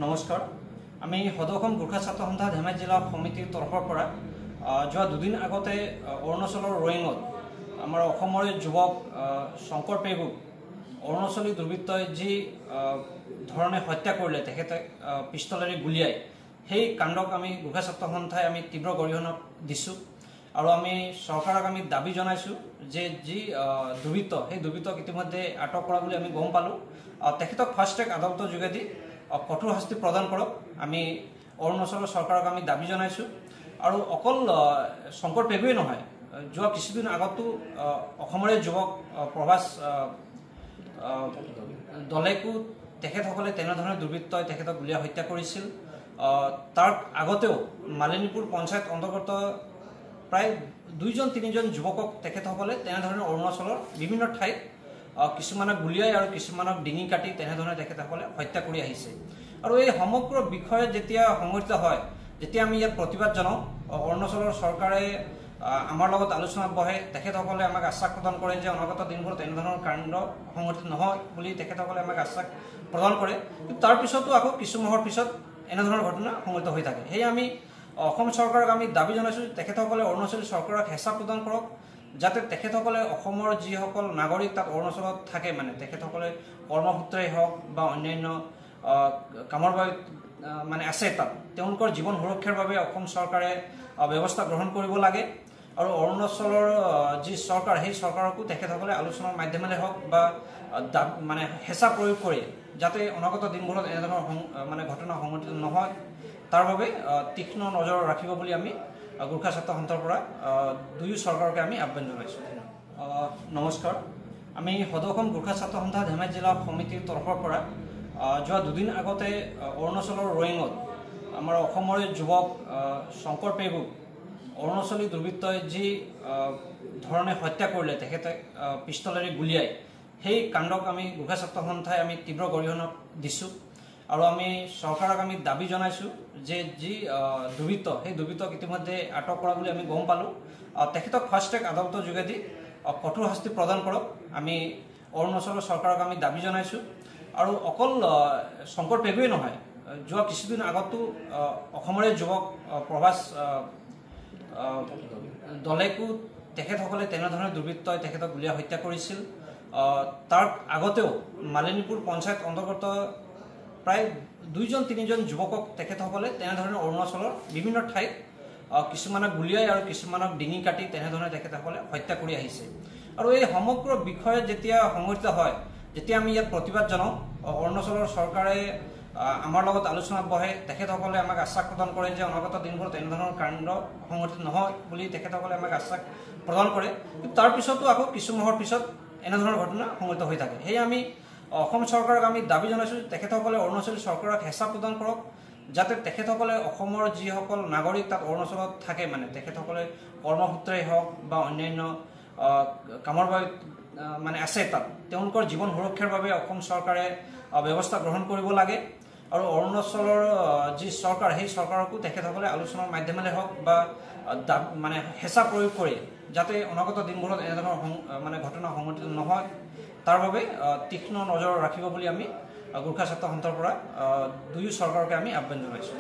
নমস্কাৰ আমি সদৌখন গোৰ্খা ছাত্ৰ সন্থা ধেমাজি জিলা সমিতিৰ তৰফৰ পৰা যোৱা দুদিন আগতে অৰুণাচলৰ ৰোয়িঙত আমাৰ অসমৰে যুৱক শংকৰ পেগুক অৰুণাচলী দুৰ্বৃত্তই যি ধৰণে হত্যা কৰিলে তেখেতে পিষ্টলেৰে গুলিয়াই সেই কাণ্ডক আমি গোৰ্খা ছাত্ৰ সন্থাই আমি তীব্ৰ গৰিহণা দিছোঁ আৰু আমি চৰকাৰক আমি দাবী জনাইছোঁ যে যি দুৰ্বৃত্ত সেই দুৰ্বৃত্তক ইতিমধ্যে আটক কৰা বুলি আমি গম পালোঁ তেখেতক ফাষ্ট ট্ৰেক আদালতৰ যোগেদি কঠোৰ শাস্তি প্ৰদান কৰক আমি অৰুণাচলৰ চৰকাৰক আমি দাবী জনাইছোঁ আৰু অকল শংকৰ পেগুৱে নহয় যোৱা কিছুদিন আগতো অসমৰে যুৱক প্ৰভাস দলেকো তেখেতসকলে তেনেধৰণে দুৰ্বৃত্তই তেখেতক গুলীয়াই হত্যা কৰিছিল তাৰ আগতেও মালিনীপুৰ পঞ্চায়ত অন্তৰ্গত প্ৰায় 2-3জন যুৱকক তেখেতসকলে তেনেধৰণে অৰুণাচলৰ বিভিন্ন ঠাইত কিছুমানক গুলিয়াই আৰু কিছুমানক ডিঙি কাটি তেনেধৰণে তেখেতসকলে হত্যা কৰি আহিছে আৰু এই সমগ্ৰ বিষয়ে যেতিয়া সংঘটিত হয় যেতিয়া আমি ইয়াত প্ৰতিবাদ জনাওঁ অৰুণাচলৰ চৰকাৰে আমাৰ লগত আলোচনাত বহে তেখেতসকলে আমাক আশ্বাস প্ৰদান কৰে যে অনাগত দিনবোৰত এনেধৰণৰ কাণ্ড সংঘটিত নহয় বুলি তেখেতসকলে আমাক আশ্বাস প্ৰদান কৰে কিন্তু তাৰ পিছতো আকৌ কিছু মাহৰ পিছত এনেধৰণৰ ঘটনা সংঘটিত হৈ থাকে সেয়ে আমি অসম চৰকাৰক আমি দাবী জনাইছোঁ তেখেতসকলে অৰুণাচলী চৰকাৰক হেঁচা প্ৰদান কৰক যাতে তেখেতসকলে অসমৰ যিসকল নাগৰিক তাত অৰুণাচলত থাকে মানে তেখেতসকলে কৰ্মসূত্ৰেই হওক বা অন্যান্য কামৰ বাবে মানে আছে তাত তেওঁলোকৰ জীৱন সুৰক্ষাৰ বাবে অসম চৰকাৰে ব্যৱস্থা গ্ৰহণ কৰিব লাগে আৰু অৰুণাচলৰ যি চৰকাৰ সেই চৰকাৰকো তেখেতসকলে আলোচনাৰ মাধ্যমেৰে হওক বা মানে হেঁচা প্ৰয়োগ কৰি যাতে অনাগত দিনবোৰত এনেধৰণৰ মানে ঘটনা সংঘটিত নহয় তাৰ বাবে তীক্ষ্ণ নজৰ ৰাখিব বুলি আমি গোৰ্খা ছাত্ৰ সন্থাৰ পৰা দুয়ো চৰকাৰকে আমি আহ্বান জনাইছোঁ নমস্কাৰ আমি সদৌখন গোৰ্খা ছাত্ৰ সন্থা ধেমাজি জিলা সমিতিৰ তৰফৰ পৰা যোৱা দুদিন আগতে অৰুণাচলৰ ৰোয়িঙত আমাৰ অসমৰে যুৱক শংকৰ পেগুক অৰুণাচলী দুৰ্বৃত্তই যি ধৰণে হত্যা কৰিলে তেখেতে পিষ্টলেৰে গুলিয়াই সেই কাণ্ডক আমি গোৰ্খা ছাত্ৰ সন্থাই আমি তীব্ৰ গৰিহণা দিছোঁ আৰু আমি চৰকাৰক আমি দাবী জনাইছোঁ যে যি দুৰ্বৃত্ত সেই দুৰ্বৃত্তক ইতিমধ্যে আটক কৰা বুলি আমি গম পালোঁ তেখেতক ফাষ্ট ট্ৰেক আদালতৰ যোগেদি কঠোৰ শাস্তি প্ৰদান কৰক আমি অৰুণাচলৰ চৰকাৰক আমি দাবী জনাইছোঁ আৰু অকল শংকৰ পেগুৱে নহয় যোৱা কিছুদিন আগতো অসমৰে যুৱক প্ৰভাস দলেকো তেখেতসকলে তেনেধৰণে দুৰ্বৃত্তই তেখেতক গুলীয়াই হত্যা কৰিছিল তাৰ আগতেও মালিনীপুৰ পঞ্চায়ত অন্তৰ্গত প্ৰায় 2-3জন যুৱকক তেখেতসকলে তেনেধৰণে অৰুণাচলৰ বিভিন্ন ঠাইত কিছুমানক গুলিয়াই আৰু কিছুমানক ডিঙি কাটি তেনেধৰণে তেখেতসকলে হত্যা কৰি আহিছে আৰু এই সমগ্ৰ বিষয়ে যেতিয়া সংঘটিত হয় যেতিয়া আমি ইয়াত প্ৰতিবাদ জনাওঁ অৰুণাচলৰ চৰকাৰে আমাৰ লগত আলোচনাত বহে তেখেতসকলে আমাক আশ্বাস প্ৰদান কৰে যে অনাগত দিনবোৰত এনেধৰণৰ কাণ্ড সংঘটিত নহয় বুলি তেখেতসকলে আমাক আশ্বাস প্ৰদান কৰে কিন্তু তাৰ পিছতো আকৌ কিছু মাহৰ পিছত এনেধৰণৰ ঘটনা সংঘটিত হৈ থাকে সেয়ে আমি অসম চৰকাৰক আমি দাবী জনাইছোঁ তেখেতসকলে অৰুণাচলী চৰকাৰক হেঁচা প্ৰদান কৰক যাতে তেখেতসকলে অসমৰ যিসকল নাগৰিক তাত অৰুণাচলত থাকে মানে তেখেতসকলে কৰ্মসূত্ৰেই হওক বা অন্যান্য কামৰ বাবে মানে আছে তাত তেওঁলোকৰ জীৱন সুৰক্ষাৰ বাবে অসম চৰকাৰে ব্যৱস্থা গ্ৰহণ কৰিব লাগে আৰু অৰুণাচলৰ যি চৰকাৰ সেই চৰকাৰকো তেখেতসকলে আলোচনাৰ মাধ্যমেৰে হওক বা মানে হেঁচা প্ৰয়োগ কৰি যাতে অনাগত দিনবোৰত এনেধৰণৰ মানে ঘটনা সংঘটিত নহয় তাৰ বাবে তীক্ষ্ণ নজৰ ৰাখিব বুলি আমি গোৰ্খা ছাত্ৰ সন্থাৰ পৰা দুয়ো চৰকাৰকে আমি আহ্বান জনাইছোঁ।